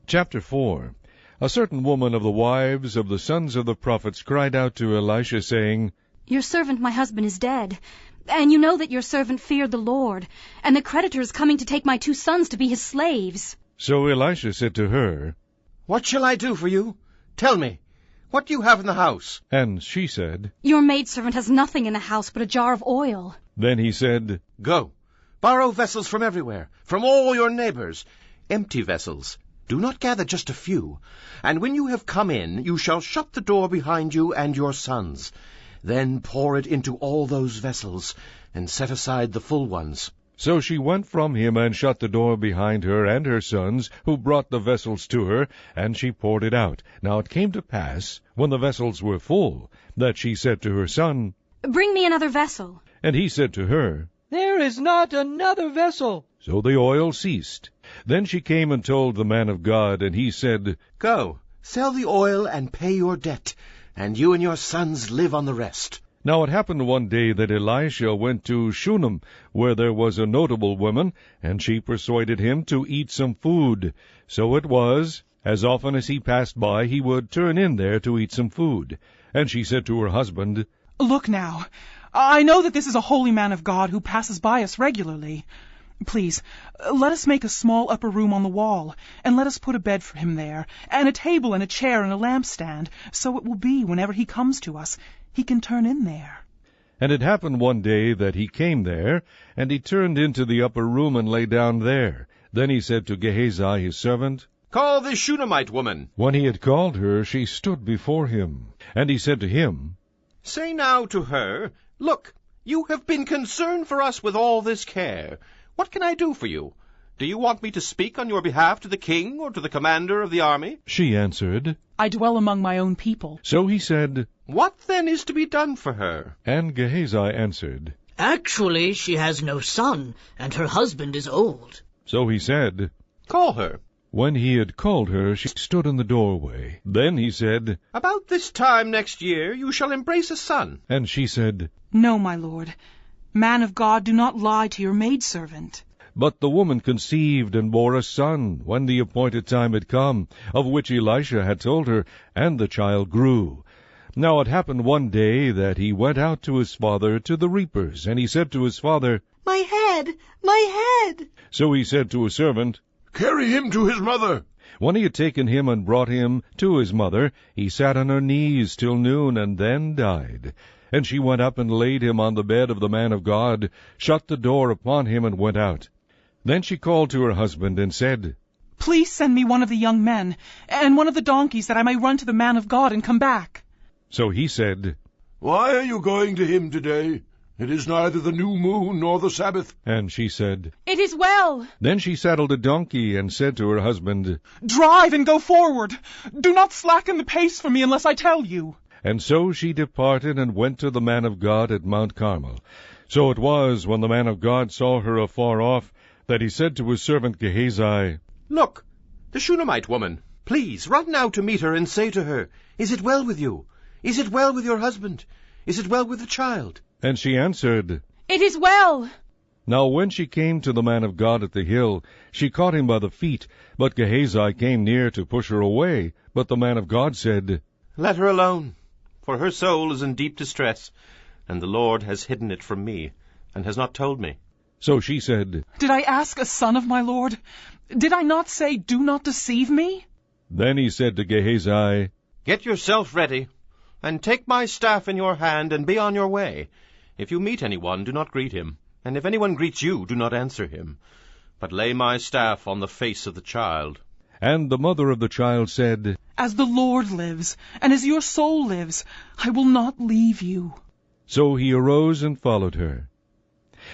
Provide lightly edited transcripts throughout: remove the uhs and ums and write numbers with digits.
Chapter 4. A certain woman of the wives of the sons of the prophets cried out to Elisha, saying, Your servant my husband is dead, and you know that your servant feared the Lord, and the creditor is coming to take my 2 sons to be his slaves. So Elisha said to her, What shall I do for you? Tell me, what do you have in the house? And she said, Your maidservant has nothing in the house but a jar of oil. Then he said, Go, borrow vessels from everywhere, from all your neighbors, empty vessels. Do not gather just a few. And when you have come in, you shall shut the door behind you and your sons. Then pour it into all those vessels, and set aside the full ones. So she went from him and shut the door behind her and her sons, who brought the vessels to her, and she poured it out. Now it came to pass, when the vessels were full, that she said to her son, Bring me another vessel. And he said to her, There is not another vessel. So the oil ceased. Then she came and told the man of God, and he said, Go, sell the oil and pay your debt, and you and your sons live on the rest. Now it happened one day that Elisha went to Shunem, where there was a notable woman, and she persuaded him to eat some food. So it was, as often as he passed by, he would turn in there to eat some food. And she said to her husband, Look now, I know that this is a holy man of God who passes by us regularly. Please, let us make a small upper room on the wall, and let us put a bed for him there, and a table and a chair and a lampstand, so it will be, whenever he comes to us, he can turn in there. And it happened one day that he came there, and he turned into the upper room and lay down there. Then he said to Gehazi his servant, Call this Shunammite woman. When he had called her, she stood before him. And he said to him, Say now to her, Look, you have been concerned for us with all this care. What can I do for you? Do you want me to speak on your behalf to the king or to the commander of the army? She answered, I dwell among my own people. So he said, What then is to be done for her? And Gehazi answered, Actually, she has no son, and her husband is old. So he said, Call her. When he had called her, she stood in the doorway. Then he said, About this time next year you shall embrace a son. And she said, No, my lord. Man of God, do not lie to your maidservant. But the woman conceived and bore a son, when the appointed time had come, of which Elisha had told her, and the child grew. Now it happened one day that he went out to his father to the reapers, and he said to his father, My head! My head! So he said to his servant, Carry him to his mother. When he had taken him and brought him to his mother, he sat on her knees till noon, and then died. And she went up and laid him on the bed of the man of God, shut the door upon him, and went out. Then she called to her husband, and said, Please send me one of the young men, and one of the donkeys, that I may run to the man of God and come back. So he said, Why are you going to him today? It is neither the new moon nor the Sabbath. And she said, It is well. Then she saddled a donkey, and said to her husband, Drive and go forward. Do not slacken the pace for me unless I tell you. And so she departed and went to the man of God at Mount Carmel. So it was, when the man of God saw her afar off, that he said to his servant Gehazi, Look, the Shunammite woman. Please, run now to meet her and say to her, Is it well with you? Is it well with your husband? Is it well with the child? And she answered, It is well. Now when she came to the man of God at the hill, she caught him by the feet, but Gehazi came near to push her away. But the man of God said, Let her alone, for her soul is in deep distress, and the Lord has hidden it from me, and has not told me. So she said, Did I ask a son of my lord? Did I not say, Do not deceive me? Then he said to Gehazi, Get yourself ready, and take my staff in your hand, and be on your way. If you meet anyone, do not greet him, and if anyone greets you, do not answer him, but lay my staff on the face of the child. And the mother of the child said, As the Lord lives, and as your soul lives, I will not leave you. So he arose and followed her.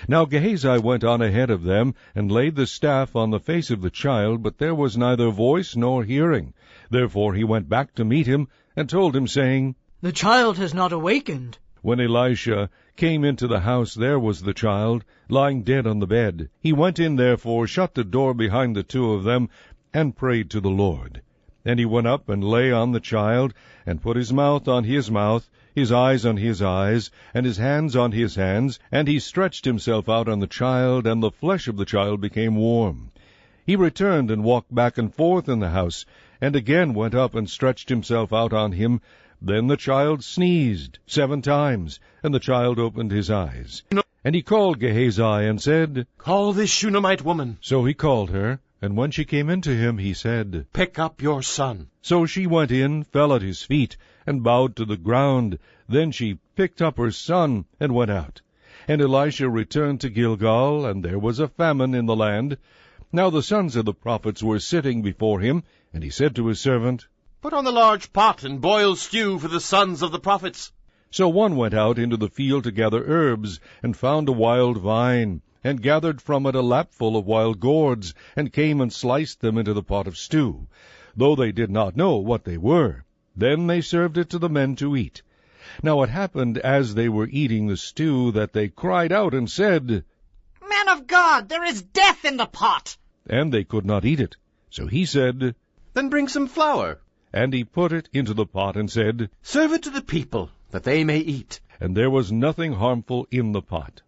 Now Gehazi went on ahead of them, and laid the staff on the face of the child, but there was neither voice nor hearing. Therefore he went back to meet him, and told him, saying, The child has not awakened. When Elisha came into the house, there was the child, lying dead on the bed. He went in therefore, shut the door behind the two of them, and prayed to the Lord. And he went up and lay on the child, and put his mouth on his mouth, his eyes on his eyes, and his hands on his hands, and he stretched himself out on the child, and the flesh of the child became warm. He returned and walked back and forth in the house, and again went up and stretched himself out on him. Then the child sneezed 7 times, and the child opened his eyes. And he called Gehazi and said, Call this Shunammite woman. So he called her, and when she came in to him, he said, Pick up your son. So she went in, fell at his feet, and bowed to the ground. Then she picked up her son, and went out. And Elisha returned to Gilgal, and there was a famine in the land. Now the sons of the prophets were sitting before him, and he said to his servant, Put on the large pot, and boil stew for the sons of the prophets. So one went out into the field to gather herbs, and found a wild vine, and gathered from it a lapful of wild gourds, and came and sliced them into the pot of stew, though they did not know what they were. Then they served it to the men to eat. Now it happened, as they were eating the stew, that they cried out and said, Man of God, there is death in the pot! And they could not eat it. So he said, Then bring some flour. And he put it into the pot, and said, Serve it to the people, that they may eat. And there was nothing harmful in the pot.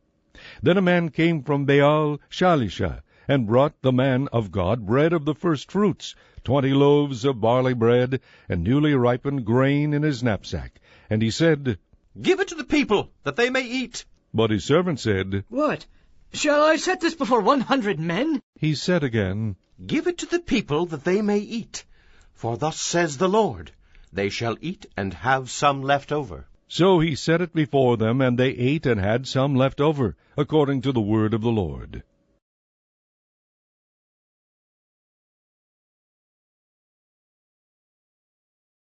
Then a man came from Baal Shalisha, and brought the man of God bread of the first fruits, 20 loaves of barley bread, and newly ripened grain in his knapsack. And he said, Give it to the people, that they may eat. But his servant said, What? Shall I set this before 100 men? He said again, Give it to the people, that they may eat. For thus says the Lord, They shall eat and have some left over. So he set it before them, and they ate and had some left over, according to the word of the Lord.